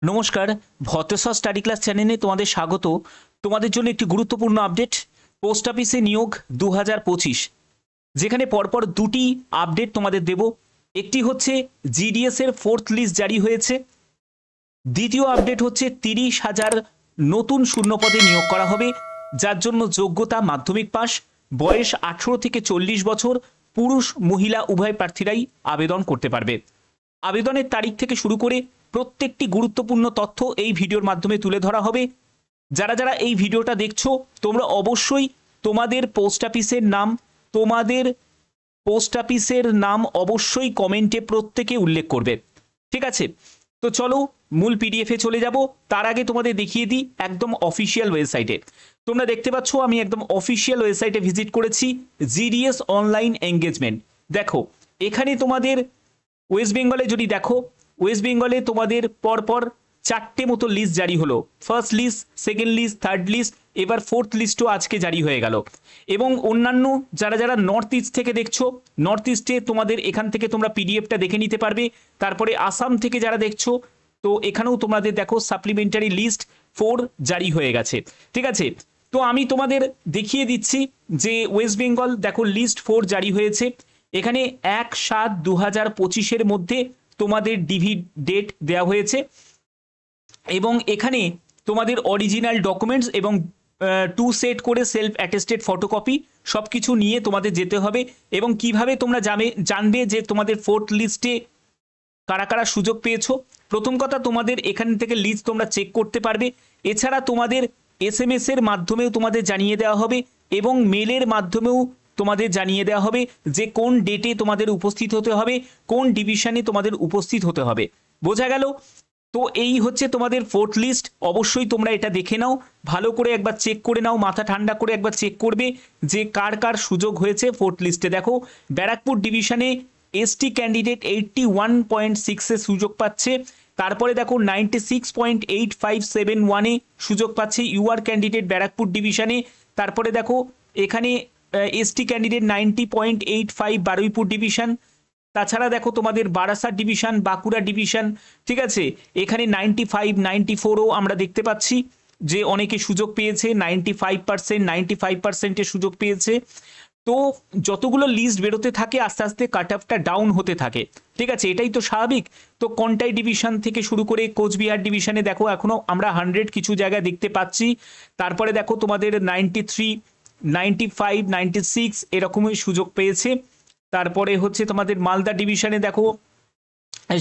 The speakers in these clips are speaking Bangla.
নমস্কার, ভতেশ্বর স্টাডি ক্লাস চ্যানেলে তোমাদের স্বাগত। তোমাদের জন্য একটি গুরুত্বপূর্ণ আপডেট, পোস্ট অফিসে নিয়োগ 2025, যেখানে পরপর দুটি আপডেট তোমাদের দেব। একটি হচ্ছে জিডিএস এর 4th লিস্ট জারি হয়েছে। দ্বিতীয় আপডেট হচ্ছে 30,000 নতুন শূন্যপদে নিয়োগ করা হবে, যার জন্য যোগ্যতা মাধ্যমিক পাস, বয়স 18 থেকে 40 বছর, পুরুষ মহিলা উভয় প্রার্থীরাই আবেদন করতে পারবে। আবেদনের তারিখ থেকে শুরু করে প্রত্যেকটি গুরুত্বপূর্ণ তথ্য এই ভিডিওর মাধ্যমে তুলে ধরা হবে। যারা যারা এই ভিডিওটা দেখছো, তোমরা অবশ্যই তোমাদের পোস্ট অফিসের নাম অবশ্যই কমেন্টে প্রত্যেকে উল্লেখ করবে, ঠিক আছে? তো চলো মূল পিডিএফে চলে যাব। তার আগে তোমাদের দেখিয়ে দিই একদম অফিসিয়াল ওয়েবসাইটে। তোমরা দেখতে পাচ্ছ আমি একদম অফিসিয়াল ওয়েবসাইটে ভিজিট করেছি, জিডিএস অনলাইন এঙ্গেজমেন্ট। দেখো এখানে তোমাদের ওয়েস্ট বেঙ্গলে যদি দেখো, ওয়েস্ট বেঙ্গলে তোমাদের পরপর 4টে মতো লিস্ট জারি হলো। First list, second list, third list, এবার 4th লিস্টও আজকে জারি হয়ে গেল। এবং অন্যান্য যারা যারা নর্থ ইস্ট থেকে দেখছো, নর্থ ইস্টে তোমাদের এখান থেকে তোমরা পিডিএফটা দেখে নিতে পারবে। তারপরে আসাম থেকে যারা দেখছো, তো এখানেও তোমাদের দেখো সাপ্লিমেন্টারি লিস্ট 4 জারি হয়ে গেছে, ঠিক আছে? তো আমি তোমাদের দেখিয়ে দিচ্ছি যে ওয়েস্ট বেঙ্গল দেখো লিস্ট 4 জারি হয়েছে। এখানে 1/7/2025 মধ্যে তোমাদের ডিভি ডেট দেওয়া হয়েছে এবং এখানে তোমাদের অরিজিনাল ডকুমেন্টস এবং 2 সেট করে সেলফ অ্যাটেস্টেড ফটোকপি সব কিছু নিয়ে তোমাদের যেতে হবে। এবং কিভাবে তোমরা জানবে যে তোমাদের 4th লিস্টে কারা কারা সুযোগ পেয়েছো? প্রথম কথা, তোমাদের এখান থেকে লিস্ট তোমরা চেক করতে পারবে। এছাড়া তোমাদের SMS এর মাধ্যমেও তোমাদের জানিয়ে দেওয়া হবে এবং মেলের মাধ্যমেও তোমাদের জানিয়ে দেওয়া হবে যে কোন ডেটে তোমাদের উপস্থিত হতে হবে, কোন ডিভিশনে তোমাদের উপস্থিত হতে হবে। বোঝা গেল? তো এই হচ্ছে তোমাদের 4th লিস্ট। অবশ্যই তোমরা এটা দেখে নাও, ভালো করে একবার চেক করে নাও, মাথা ঠান্ডা করে একবার চেক করবে যে কার কার সুযোগ হয়েছে 4th লিস্টে। দেখো ব্যারাকপুর ডিভিশনে এসটি ক্যান্ডিডেট 81.6 সুযোগ পাচ্ছে। তারপরে দেখো 96.8571 সুযোগ পাচ্ছে ইউআর ক্যান্ডিডেট ব্যারাকপুর ডিভিশনে। তারপরে দেখো এখানে এসটি ক্যান্ডিডেট 90.85 বারুইপুর ডিভিশন। তাছাড়া দেখো তোমাদের বারাসাত ডিভিশন, বাঁকুড়া ডিভিশন, ঠিক আছে? এখানে 95, 94ও আমরা দেখতে পাচ্ছি যে অনেকে সুযোগ পেয়েছে, 95%, সুযোগ পেয়েছে। তো যতগুলো লিস্ট বেরোতে থাকে আস্তে আস্তে কাট অফটা ডাউন হতে থাকে, ঠিক আছে? এটাই তো স্বাভাবিক। তো কন্টাই ডিভিশন থেকে শুরু করে কোচবিহার ডিভিশনে দেখো এখনো আমরা 100 কিছু জায়গায় দেখতে পাচ্ছি। তারপরে দেখো তোমাদের 93, 95, 96 এরকমই সুযোগ পেয়েছে। তারপরে হচ্ছে তোমাদের মালদা ডিভিশনে দেখো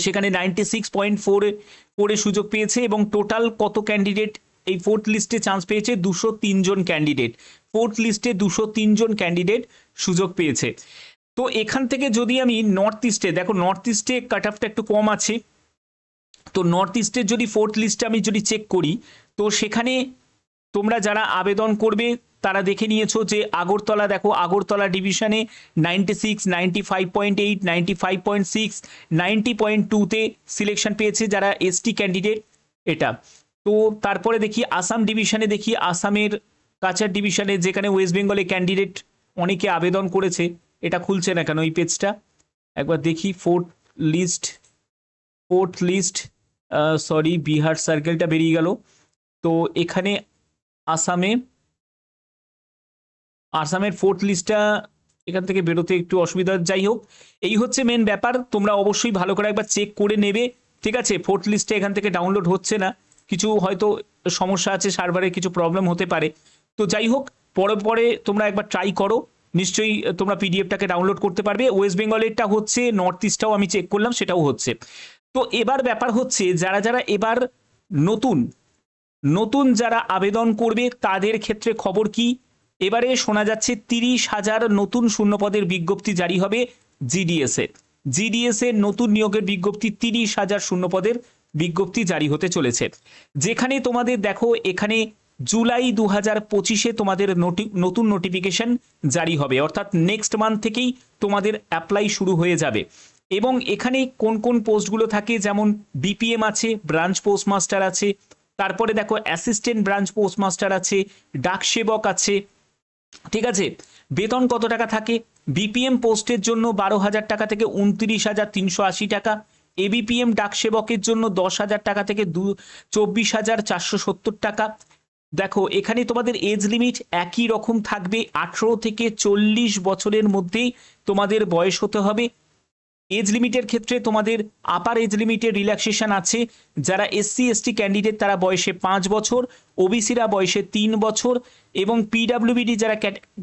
সেখানে 96.4 সুযোগ পেয়েছে। এবং টোটাল কত ক্যান্ডিডেট এই 4th লিস্টে চান্স পেয়েছে? 203 জন ক্যান্ডিডেট। 4th লিস্টে 203 জন ক্যান্ডিডেট সুযোগ পেয়েছে। তো এখান থেকে যদি আমি নর্থ ইস্টে দেখো, নর্থ ইস্টে কাট অফটা একটু কম আছে। তো নর্থ ইস্টের যদি 4th লিস্টে আমি যদি চেক করি, তো সেখানে তোমরা যারা আবেদন করবে তারা দেখে নিয়েছো যে আগরতলা, দেখো আগরতলা ডিভিশনে 96, 95.8, 95.6, 90.2তে সিলেকশন পেয়েছে যারা এসটি ক্যান্ডিডেট এটা। তো তারপরে দেখি আসাম ডিভিশনে, দেখি আসামের কাছাড় ডিভিশনে যেখানে ওয়েস্ট বেঙ্গলে ক্যান্ডিডেট অনেকে আবেদন করেছে। এটা খুলছে না কেন এই পেজটা? একবার দেখি। 4th লিস্ট, সরি, বিহার সার্কেলটা বেরিয়ে গেল। তো এখানে আসামের 4th লিস্টটা এখান থেকে বেরোতে একটু অসুবিধা। যাই হোক, এই হচ্ছে মেন ব্যাপার। তোমরা অবশ্যই ভালো করে একবার চেক করে নেবে, ঠিক আছে? 4th লিস্টে এখান থেকে ডাউনলোড হচ্ছে না, কিছু হয়তো সমস্যা আছে, সার্ভারে কিছু প্রবলেম হতে পারে। তো যাই হোক, পরে তোমরা একবার ট্রাই করো, নিশ্চয়ই তোমরা পিডিএফটাকে ডাউনলোড করতে পারবে। ওয়েস্ট বেঙ্গলেরটা হচ্ছে, নর্থ ইস্টটাও আমি চেক করলাম সেটাও হচ্ছে। তো এবার ব্যাপার হচ্ছে যারা যারা এবার নতুন যারা আবেদন করবে তাদের ক্ষেত্রে খবর কি? এবারে শোনা যাচ্ছে 30,000 নতুন শূন্যপদের বিজ্ঞপ্তি জারি হবে জিডিএস এর নতুন নিয়োগের বিজ্ঞপ্তি, 30,000 শূন্যপদের বিজ্ঞপ্তি জারি হতে চলেছে। যেখানে তোমাদের দেখো এখানে জুলাই 2025 তোমাদের নতুন নোটিফিকেশন জারি হবে, অর্থাৎ নেক্সট মান্থ থেকেই তোমাদের অ্যাপ্লাই শুরু হয়ে যাবে। এবং এখানে কোন কোন পোস্টগুলো থাকে, যেমন বিপিএম আছে, ব্রাঞ্চ পোস্টমাস্টার আছে, তারপরে দেখো অ্যাসিস্ট্যান্ট ব্রাঞ্চ পোস্টমাস্টার আছে, ডাক সেবক আছে, ঠিক আছে? বেতন কত টাকা থাকে? বিপিএম পোস্টের জন্য 12,000 টাকা থেকে 29,380 টাকা, এবিপিএম ডাক সেবকের জন্য 10,000 টাকা থেকে 24,470 টাকা। দেখো এখানে তোমাদের এজ লিমিট একই রকম থাকবে, 18 থেকে 40 বছরের মধ্যেই তোমাদের বয়স হতে হবে। এজ লিমিটের ক্ষেত্রে তোমাদের আপার এজ লিমিটের রিল্যাক্সেশন আছে। যারা এসসি এসটি ক্যান্ডিডেট তারা বয়সে 5 বছর, ওবিসিরা বয়সে 3 বছর, এবং পিডাব্লিউবিডি যারা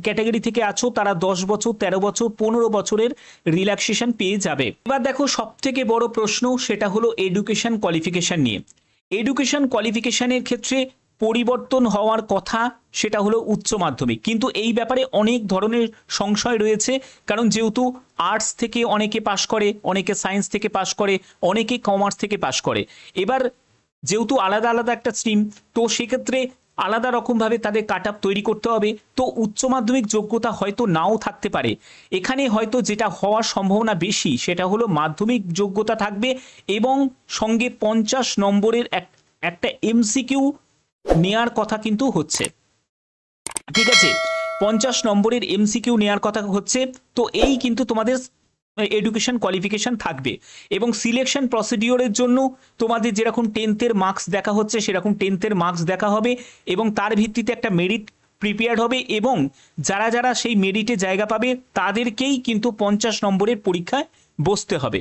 ক্যাটাগরি থেকে আছো তারা 10 বছর, 13 বছর, 15 বছরের রিল্যাক্সেশন পেয়ে যাবে। এবার দেখো সব থেকে বড় প্রশ্ন, সেটা হলো এডুকেশন কোয়ালিফিকেশন নিয়ে। এডুকেশন কোয়ালিফিকেশনের ক্ষেত্রে পরিবর্তন হওয়ার কথা, সেটা হলো উচ্চ মাধ্যমিক, কিন্তু এই ব্যাপারে অনেক ধরনের সংশয় রয়েছে। কারণ যেহেতু আর্টস থেকে অনেকে পাশ করে, অনেকে সায়েন্স থেকে পাশ করে, অনেকে কমার্স থেকে পাশ করে। এবার যেহেতু আলাদা আলাদা একটা স্ট্রিম, তো সেক্ষেত্রে আলাদা রকমভাবে তাদের কাট আপ তৈরি করতে হবে। তো উচ্চ মাধ্যমিক যোগ্যতা হয়তো নাও থাকতে পারে। এখানে হয়তো যেটা হওয়ার সম্ভাবনা বেশি সেটা হলো মাধ্যমিক যোগ্যতা থাকবে এবং সঙ্গে 50 নম্বরের একটা এমসিকিউ নেয়ার কথা কিন্তু হচ্ছে। ঠিক আছে, 50 নম্বরের এমসিকিউ নেয়ার কথা হচ্ছে। তো এই কিন্তু তোমাদের এডুকেশন কোয়ালিফিকেশন থাকবে। এবং সিলেকশন প্রসিডিওরের জন্য তোমাদের যেরকম 10th-এর মার্কস দেখা হচ্ছে সেরকম 10th-এর মার্কস দেখা হবে, এবং তার ভিত্তিতে একটা মেরিট প্রিপেয়ার্ড হবে, এবং যারা যারা সেই মেরিটে জায়গা পাবে তাদেরকেই কিন্তু 50 নম্বরের পরীক্ষায় বসতে হবে।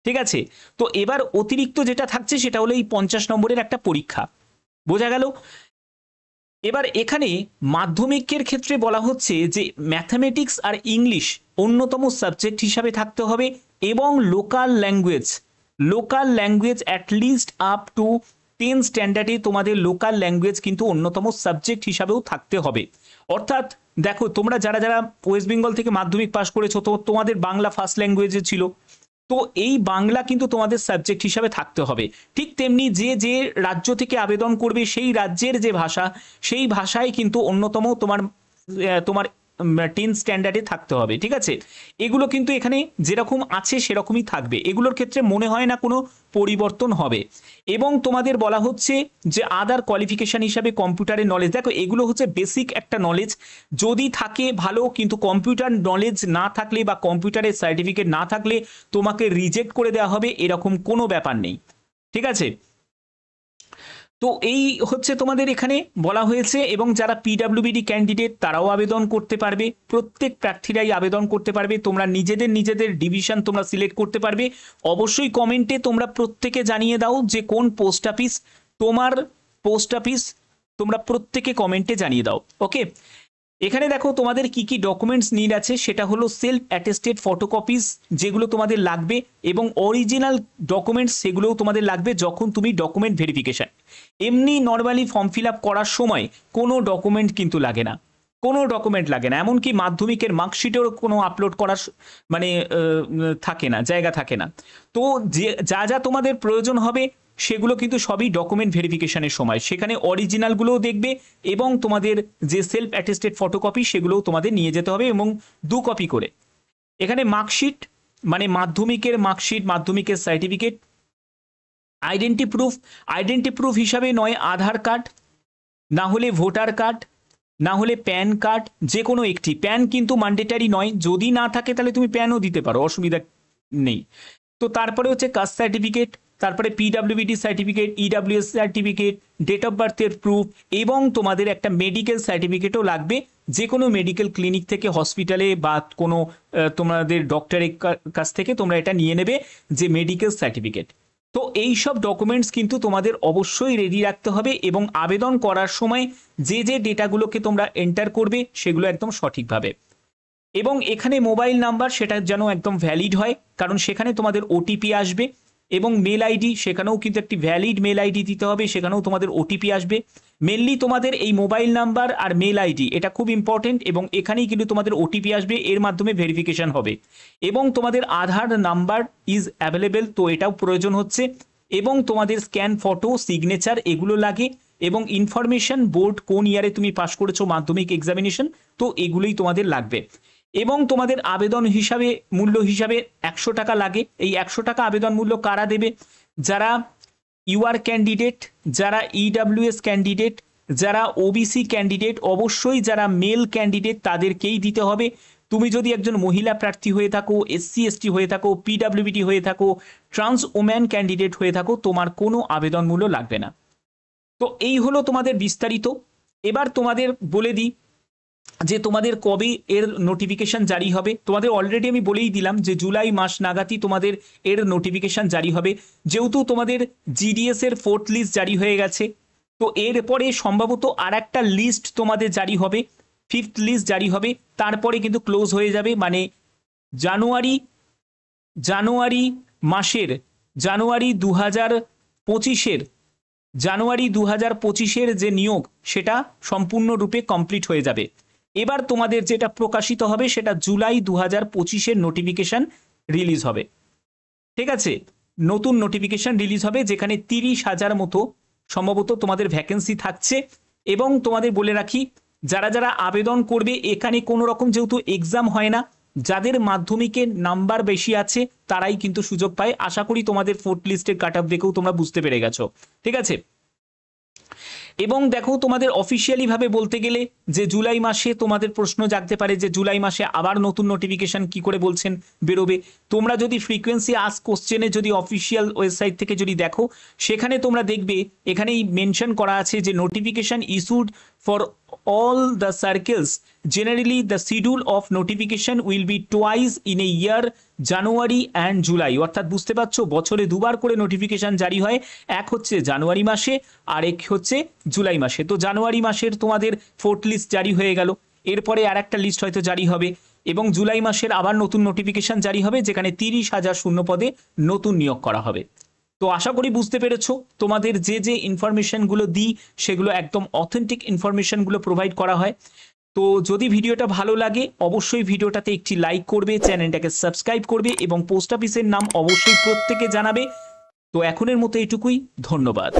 ঠিক আছে, তো এবার অতিরিক্ত যেটা থাকছে সেটা হলো এই 50 নম্বরের একটা পরীক্ষা। বোঝা গেল? এবার এখানে মাধ্যমিকের ক্ষেত্রে বলা হচ্ছে যে ম্যাথামেটিক্স আর ইংলিশ অন্যতম সাবজেক্ট হিসাবে থাকতে হবে, এবং local language at least up to 10 স্ট্যান্ডার্ডে তোমাদের লোকাল ল্যাঙ্গুয়েজ কিন্তু অন্যতম সাবজেক্ট হিসাবেও থাকতে হবে। অর্থাৎ দেখো তোমরা যারা যারা ওয়েস্ট বেঙ্গল থেকে মাধ্যমিক পাশ করেছো, তো তোমাদের বাংলা ফার্স্ট ল্যাঙ্গুয়েজে ছিল, তো এই বাংলা কিন্তু তোমাদের সাবজেক্ট হিসাবে থাকতে হবে। ঠিক তেমনি যে যে রাজ্য থেকে আবেদন করবে সেই রাজ্যের যে ভাষা, সেই ভাষায় কিন্তু অন্যতম তোমার 10 স্ট্যান্ডার্ডে থাকতে হবে। ঠিক আছে, এগুলো কিন্তু এখানে যেরকম আছে সেরকমই থাকবে, এগুলোর ক্ষেত্রে মনে হয় না কোনো পরিবর্তন হবে। এবং তোমাদের বলা হচ্ছে যে আদার কোয়ালিফিকেশন হিসাবে কম্পিউটারের নলেজ, দেখো এগুলো হচ্ছে বেসিক একটা নলেজ, যদি থাকে ভালো, কিন্তু কম্পিউটার নলেজ না থাকলে বা কম্পিউটারের সার্টিফিকেট না থাকলে তোমাকে রিজেক্ট করে দেওয়া হবে, এরকম কোনো ব্যাপার নেই। ঠিক আছে, তো এই হচ্ছে তোমাদের এখানে বলা হয়েছে। এবং যারা পিডাব্লিউবিডি ক্যান্ডিডেট তারাও আবেদন করতে পারবে, প্রত্যেক প্রার্থীরাই আবেদন করতে পারবে। তোমরা নিজেদের ডিভিশন তোমরা সিলেক্ট করতে পারবে। অবশ্যই কমেন্টে তোমরা প্রত্যেকে জানিয়ে দাও যে কোন পোস্ট অফিস তোমরা প্রত্যেকে কমেন্টে জানিয়ে দাও। ওকে, এখানে দেখো তোমাদের কি কি ডকুমেন্টস নিড আছে, সেটা হলো সেলফ অ্যাটেস্টেড ফটোকপিস যেগুলো তোমাদের লাগবে, এবং অরিজিনাল ডকুমেন্টস সেগুলোও তোমাদের লাগবে যখন তুমি ডকুমেন্ট ভেরিফিকেশন। এমনি নর্মালি ফর্ম ফিল আপ করার সময় কোনো ডকুমেন্ট কিন্তু লাগে না, এমনকি মাধ্যমিকের মার্কশিটেও কোনো আপলোড করার জায়গা থাকে না। তো যা যা তোমাদের প্রয়োজন হবে সেগুলো কিন্তু সবই ডকুমেন্ট ভেরিফিকেশনের সময়, সেখানে অরিজিনালগুলোও দেখবে, এবং তোমাদের যে সেলফ অ্যাটেস্টেড ফটোকপি সেগুলোও তোমাদের নিয়ে যেতে হবে, এবং 2 কপি করে। এখানে মার্কশিট মানে মাধ্যমিকের মার্কশিট, মাধ্যমিকের সার্টিফিকেট, আইডেন্টি প্রুফ হিসাবে নয় আধার কার্ড, না হলে ভোটার কার্ড, না হলে প্যান কার্ড, যে কোনো একটি। প্যান কিন্তু ম্যান্ডেটারি নয়, যদি না থাকে তাহলে তুমি প্যানও দিতে পারো, অসুবিধা নেই। তো তারপরে হচ্ছে কাস্ট সার্টিফিকেট, তারপরে PWBD certificate, EWS certificate, date of বার্থের প্রুফ, এবং তোমাদের একটা মেডিকেল সার্টিফিকেটও লাগবে। যে কোনো মেডিকেল ক্লিনিক থেকে, হসপিটালে বা কোনো তোমাদের ডক্টরের কাছ থেকে তোমরা এটা নিয়ে নেবে যে মেডিকেল সার্টিফিকেট। তো এই সব ডকুমেন্টস কিন্তু তোমাদের অবশ্যই রেডি রাখতে হবে, এবং আবেদন করার সময় যে যে ডেটাগুলোকে তোমরা এন্টার করবে সেগুলো একদম সঠিকভাবে। এবং এখানে মোবাইল নাম্বার সেটা যেন একদম ভ্যালিড হয়, কারণ সেখানে তোমাদের ওটিপি আসবে। এবং মেল আইডি, সেখানেও কিন্তু একটি ভ্যালিড মেল আইডি দিতে হবে, সেখানেও তোমাদের ওটিপি আসবে। মেনলি তোমাদের এই মোবাইল নাম্বার আর মেল আইডি এটা খুব ইম্পর্টেন্ট, এবং এখানেই কিন্তু তোমাদের ওটিপি আসবে, এর মাধ্যমে ভেরিফিকেশন হবে। এবং তোমাদের আধার নাম্বার ইজ অ্যাভেলেবেল, তো এটাও প্রয়োজন হচ্ছে। এবং তোমাদের স্ক্যান ফটো, সিগনেচার এগুলো লাগে, এবং ইনফরমেশন বোর্ড কোন ইয়ারে তুমি পাস করেছো মাধ্যমিক এক্সামিনেশন, তো এগুলোই তোমাদের লাগবে। এবং তোমাদের আবেদন মূল্য হিসাবে 100 টাকা লাগে। এই 100 টাকা আবেদন মূল্য কারা দেবে? যারা ইউআর ক্যান্ডিডেট, যারা ইডাব্লিউএস ক্যান্ডিডেট, যারা ওবিসি ক্যান্ডিডেট, অবশ্যই যারা মেল ক্যান্ডিডেট তাদেরকেই দিতে হবে। তুমি যদি একজন মহিলা প্রার্থী হয়ে থাকো, SC ST হয়ে থাকো, PWBT হয়ে থাকো, ট্রান্স ওম্যান ক্যান্ডিডেট হয়ে থাকো, তোমার কোনো আবেদন মূল্য লাগবে না। তো এই হলো তোমাদের বিস্তারিত। এবার তোমাদের বলে দিই যে তোমাদের কবে এর নোটিফিকেশন জারি হবে। তোমাদের অলরেডি আমি বলেই দিলাম যে জুলাই মাস নাগাদই তোমাদের এর নোটিফিকেশন জারি হবে, যেহেতু তোমাদের GDS এর 4th লিস্ট জারি হয়ে গেছে। তো এরপরে সম্ভবত আর একটা লিস্ট তোমাদের জারি হবে, 5th লিস্ট জারি হবে, তারপরে কিন্তু ক্লোজ হয়ে যাবে। মানে জানুয়ারি মাসের জানুয়ারি 2025-এর যে নিয়োগ সেটা সম্পূর্ণরূপে কমপ্লিট হয়ে যাবে। এবার তোমাদের যেটা প্রকাশিত হবে সেটা জুলাই 2025-এর নোটিফিকেশন রিলিজ হবে। ঠিক আছে, নতুন নোটিফিকেশন রিলিজ হবে, যেখানে 30,000 মতো সম্ভবত তোমাদের ভ্যাকেন্সি থাকছে। এবং তোমাদের বলে রাখি, যারা যারা আবেদন করবে, এখানে কোনো রকম যেহেতু এক্সাম হয় না, যাদের মাধ্যমিকের নাম্বার বেশি আছে তারাই কিন্তু সুযোগ পায়। আশা করি তোমাদের 4th লিস্টের কাট অফ দেখেও তোমরা বুঝতে পেরে গেছো। ঠিক আছে, এবং দেখো তোমাদের অফিসিয়ালি ভাবে বলতে গেলে যে জুলাই মাসে তোমাদের প্রশ্ন জাগতে পারে যে জুলাই মাসে আবার নতুন নোটিফিকেশন কি করে বলছেন বেরোবে। তোমরা যদি ফ্রিকোয়েন্সি আস্ক কোশ্চেনে যদি অফিসিয়াল ওয়েবসাইট থেকে যদি দেখো, সেখানে তোমরা দেখবে এখানেই মেনশন করা আছে যে notification issued for all the circles. Generally the schedule of notification will be twice in a year, January and July. অর্থাৎ বুঝতে পারছো, বছরে দুবার করে নোটিফিকেশন জারি হয়, এক হচ্ছে জানুয়ারি মাসে আর এক হচ্ছে জুলাই মাসে। তো জানুয়ারি মাসের তোমাদের 4th লিস্ট জারি হয়ে গেল, এরপরে আর একটা লিস্ট হয়তো জারি হবে, এবং জুলাই মাসের আবার নতুন নোটিফিকেশন জারি হবে, যেখানে 30,000 শূন্য পদে নতুন নিয়োগ করা হবে। তো আশা করি বুঝতে পেরেছো, তোমাদের যে যে ইনফরমেশনগুলো দিই সেগুলো একদম অথেন্টিক ইনফরমেশনগুলো প্রোভাইড করা হয়। তো যদি ভিডিওটা ভালো লাগে অবশ্যই ভিডিওটাতে একটি লাইক করবে, চ্যানেলটাকে সাবস্ক্রাইব করবে এবং পোস্ট অফিসের নাম অবশ্যই প্রত্যেকে জানাবে। তো এখনের মতো এইটুকুই, ধন্যবাদ।